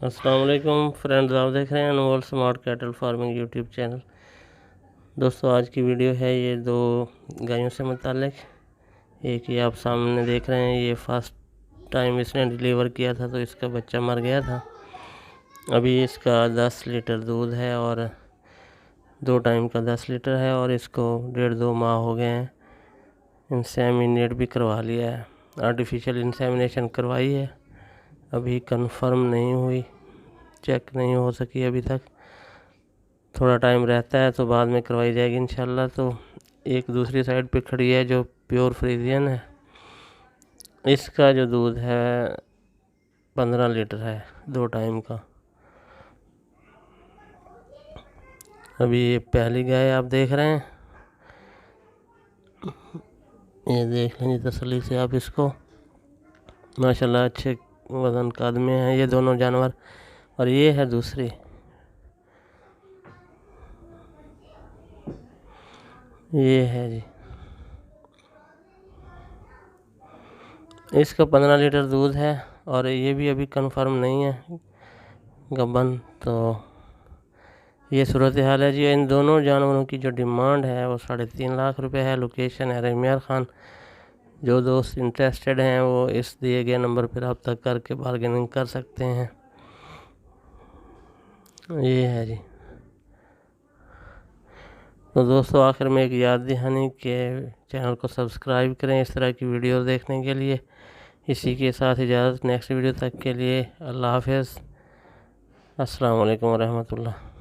अस्सलाम वालेकुम फ्रेंड्स, आप देख रहे हैं Anmol smart cattle farming YouTube channel. दोस्तों, आज की वीडियो है ये दो गायों से मुतालिक। एक ये आप सामने देख रहे हैं, ये फर्स्ट टाइम इसने डिलीवर किया था तो इसका बच्चा मर गया था। अभी इसका 10 लीटर दूध है और 2 टाइम का 10 लीटर है और इसको 1.5-2 माह हो गए हैं। इंसेमिनेट भी करवा लिया है, आर्टिफिशियल इंसेमिनेशन करवाई है, अभी कंफर्म नहीं हुई, चेक नहीं हो सकी अभी तक। थोड़ा टाइम रहता है तो बाद में करवाई जाएगी इंशाल्लाह। तो एक दूसरी साइड पे खड़ी है जो प्योर फ्रीजियन है, इसका जो दूध है 15 लीटर है 2 टाइम का। अभी ये पहली गाय आप देख रहे हैं, ये देख लीजिए तसल्ली से आप इसको। माशाल्लाह अच्छे वज़न कद में हैं ये दोनों जानवर। और ये है दूसरी, ये है जी, इसका 15 लीटर दूध है और ये भी अभी कंफर्म नहीं है गबन। तो ये सूरत हाल है जी। इन दोनों जानवरों की जो डिमांड है वो 3.5 लाख रुपए है। लोकेशन है रमियार खान। जो दोस्त इंटरेस्टेड हैं वो इस दिए गए नंबर पर रब्ता करके बार्गेनिंग कर सकते हैं। ये है जी। तो दोस्तों, आखिर में एक याद दहानी के चैनल को सब्सक्राइब करें इस तरह की वीडियो देखने के लिए। इसी के साथ इजाज़त, नेक्स्ट वीडियो तक के लिए अल्लाह हाफ़िज़। अस्सलाम वालेकुम रहमतुल्लाह।